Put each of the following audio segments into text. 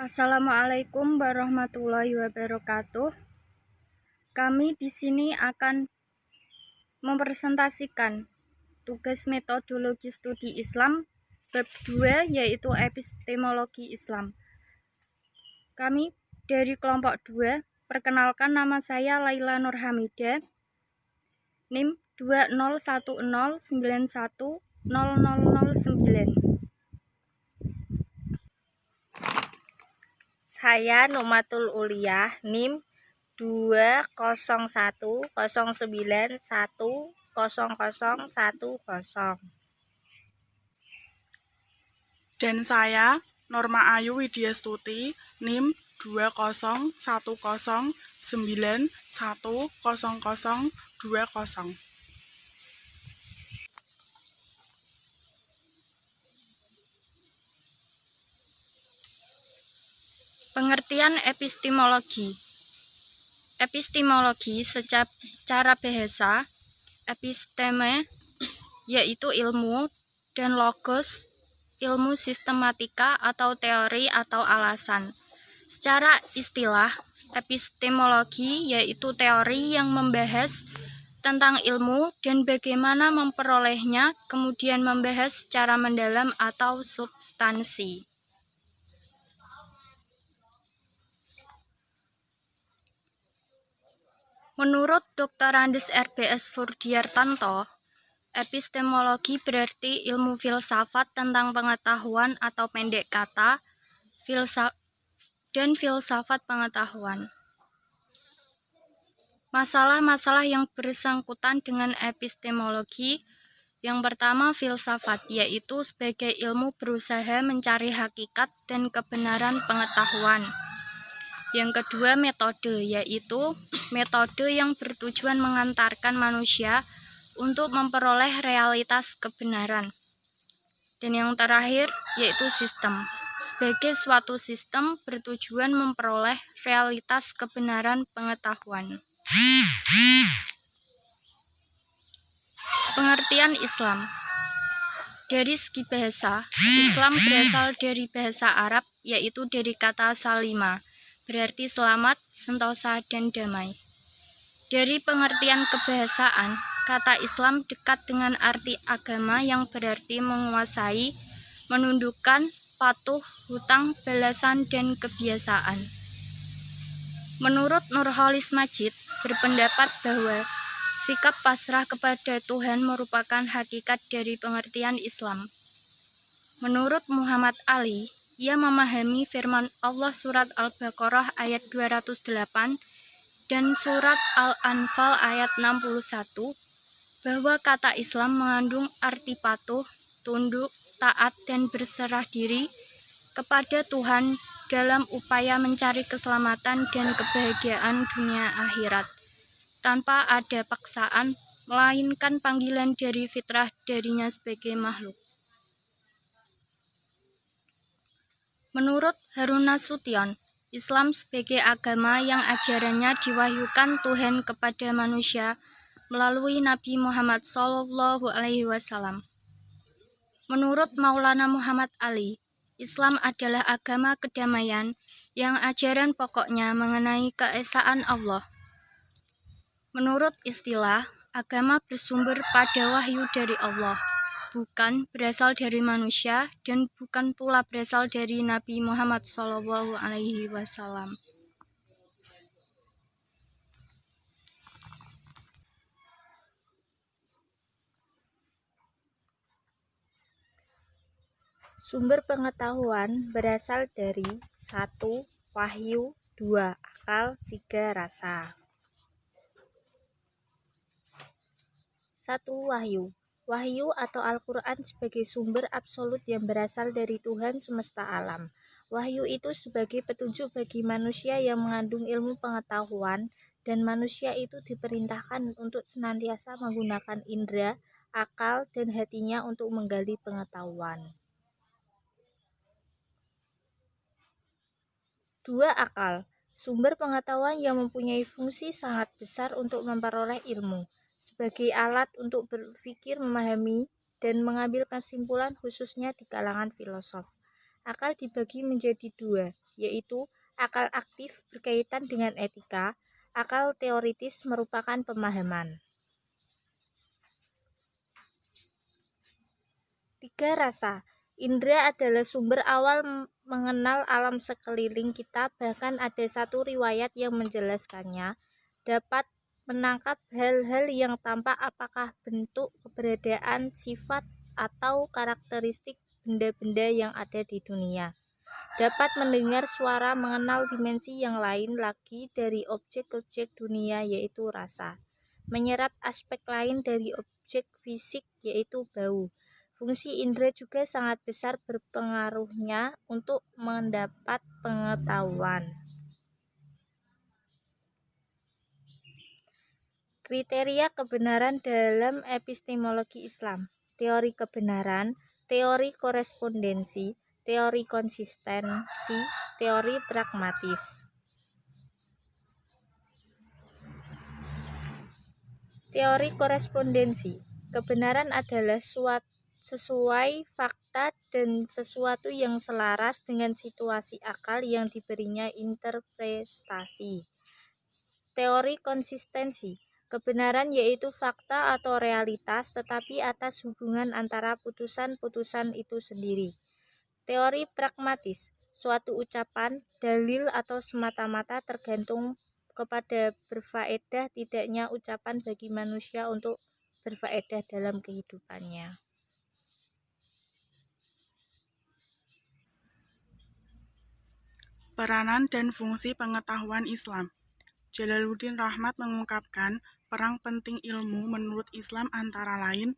Assalamualaikum warahmatullahi wabarakatuh. Kami di sini akan mempresentasikan tugas metodologi studi Islam bab 2, yaitu epistemologi Islam. Kami dari kelompok 2, perkenalkan, nama saya Laila Nur Hamidah, NIM 2010910009. Saya Numatul Uliyah, NIM 2010910010. Dan saya Norma Ayu Widyastuti, NIM 2010910020. Pengertian epistemologi. Epistemologi secara bahasa, episteme yaitu ilmu, dan logos ilmu sistematika atau teori atau alasan. Secara istilah, epistemologi yaitu teori yang membahas tentang ilmu dan bagaimana memperolehnya, kemudian membahas secara mendalam atau substansi. Menurut Dr. Andes RBS Furdiartanto, epistemologi berarti ilmu filsafat tentang pengetahuan atau pendek kata, dan filsafat pengetahuan. Masalah-masalah yang bersangkutan dengan epistemologi. Yang pertama, filsafat, yaitu sebagai ilmu berusaha mencari hakikat dan kebenaran pengetahuan. Yang kedua, metode, yaitu metode yang bertujuan mengantarkan manusia untuk memperoleh realitas kebenaran. Dan yang terakhir, yaitu sistem, sebagai suatu sistem bertujuan memperoleh realitas kebenaran pengetahuan. Pengertian Islam. Dari segi bahasa, Islam berasal dari bahasa Arab, yaitu dari kata salima, berarti selamat, sentosa, dan damai. Dari pengertian kebahasaan, kata Islam dekat dengan arti agama yang berarti menguasai, menundukkan, patuh, hutang, balasan, dan kebiasaan. Menurut Nurholis Majid, berpendapat bahwa sikap pasrah kepada Tuhan merupakan hakikat dari pengertian Islam. Menurut Muhammad Ali, ia memahami firman Allah surat Al-Baqarah ayat 208 dan surat Al-Anfal ayat 61 bahwa kata Islam mengandung arti patuh, tunduk, taat, dan berserah diri kepada Tuhan dalam upaya mencari keselamatan dan kebahagiaan dunia akhirat, tanpa ada paksaan, melainkan panggilan dari fitrah darinya sebagai makhluk. Menurut Harun Nasution, Islam sebagai agama yang ajarannya diwahyukan Tuhan kepada manusia melalui Nabi Muhammad SAW. Menurut Maulana Muhammad Ali, Islam adalah agama kedamaian yang ajaran pokoknya mengenai keesaan Allah. Menurut istilah, agama bersumber pada wahyu dari Allah, bukan berasal dari manusia, dan bukan pula berasal dari Nabi Muhammad SAW. Sumber pengetahuan berasal dari 1. Wahyu, 2. Akal, 3. Rasa. 1. Wahyu. Wahyu atau Al-Quran sebagai sumber absolut yang berasal dari Tuhan semesta alam. Wahyu itu sebagai petunjuk bagi manusia yang mengandung ilmu pengetahuan, dan manusia itu diperintahkan untuk senantiasa menggunakan indera, akal, dan hatinya untuk menggali pengetahuan. 2. Akal. Sumber pengetahuan yang mempunyai fungsi sangat besar untuk memperoleh ilmu, sebagai alat untuk berpikir, memahami, dan mengambil kesimpulan khususnya di kalangan filosof. Akal dibagi menjadi dua, yaitu akal aktif berkaitan dengan etika, akal teoritis merupakan pemahaman. 3. Rasa. Indra adalah sumber awal mengenal alam sekeliling kita, bahkan ada satu riwayat yang menjelaskannya dapat menangkap hal-hal yang tampak, apakah bentuk, keberadaan, sifat, atau karakteristik benda-benda yang ada di dunia. Dapat mendengar suara, mengenal dimensi yang lain lagi dari objek-objek dunia, yaitu rasa. Menyerap aspek lain dari objek fisik, yaitu bau. Fungsi indera juga sangat besar berpengaruhnya untuk mendapat pengetahuan. Kriteria kebenaran dalam epistemologi Islam. Teori kebenaran, teori korespondensi, teori konsistensi, teori pragmatis. Teori korespondensi. Kebenaran adalah sesuai fakta dan sesuatu yang selaras dengan situasi akal yang diberinya interpretasi. Teori konsistensi. Kebenaran yaitu fakta atau realitas, tetapi atas hubungan antara putusan-putusan itu sendiri. Teori pragmatis. Suatu ucapan, dalil atau semata-mata tergantung kepada berfaedah tidaknya ucapan bagi manusia untuk berfaedah dalam kehidupannya. Peranan dan fungsi pengetahuan Islam. Jalaluddin Rahmat mengungkapkan perang penting ilmu menurut Islam antara lain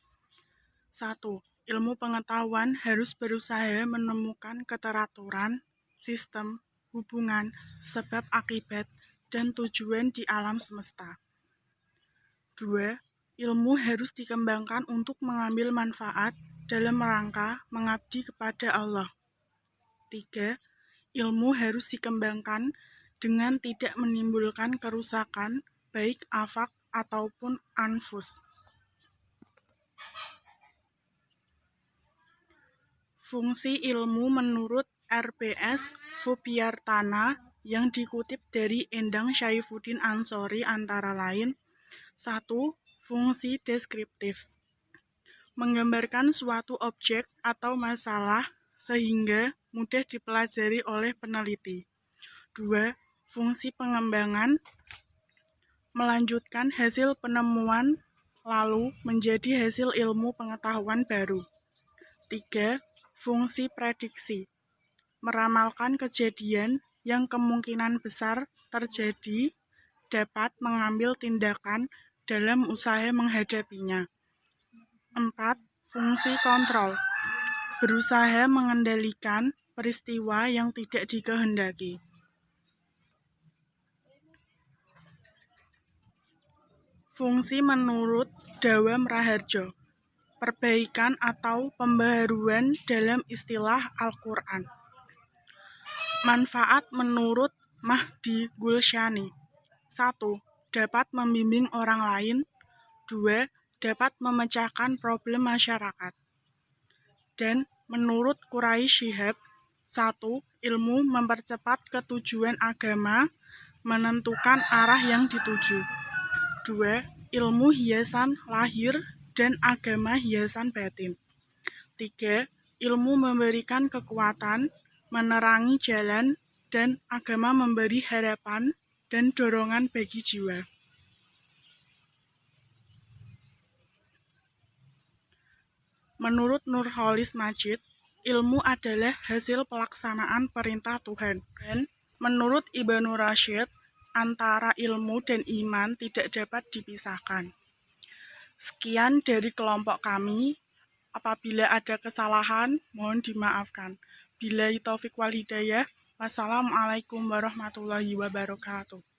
1. Ilmu pengetahuan harus berusaha menemukan keteraturan, sistem, hubungan, sebab akibat, dan tujuan di alam semesta. 2. Ilmu harus dikembangkan untuk mengambil manfaat dalam rangka mengabdi kepada Allah. 3. Ilmu harus dikembangkan dengan tidak menimbulkan kerusakan, baik afak ataupun anfus. Fungsi ilmu menurut RPS Fupiartana yang dikutip dari Endang Syaifuddin Ansori antara lain 1. Fungsi deskriptif. Menggambarkan suatu objek atau masalah sehingga mudah dipelajari oleh peneliti. 2. Fungsi pengembangan. Melanjutkan hasil penemuan lalu menjadi hasil ilmu pengetahuan baru. 3. Fungsi prediksi. Meramalkan kejadian yang kemungkinan besar terjadi, dapat mengambil tindakan dalam usaha menghadapinya. 4. Fungsi kontrol. Berusaha mengendalikan peristiwa yang tidak dikehendaki. Fungsi menurut Dawam Raharjo. Perbaikan atau pembaharuan dalam istilah Al-Quran. Manfaat menurut Mahdi Gulsyani. 1. Dapat membimbing orang lain. 2. Dapat memecahkan problem masyarakat. Dan menurut Quraisy Shihab, 1. Ilmu mempercepat ketujuan agama, menentukan arah yang dituju. 2. Ilmu hiasan lahir dan agama hiasan batin. 3. Ilmu memberikan kekuatan, menerangi jalan, dan agama memberi harapan dan dorongan bagi jiwa. Menurut Nurholis Majid, ilmu adalah hasil pelaksanaan perintah Tuhan. Dan menurut Ibnu Rashid, antara ilmu dan iman tidak dapat dipisahkan. Sekian dari kelompok kami. Apabila ada kesalahan, mohon dimaafkan. Billahi taufiq wal hidayah. Wassalamualaikum warahmatullahi wabarakatuh.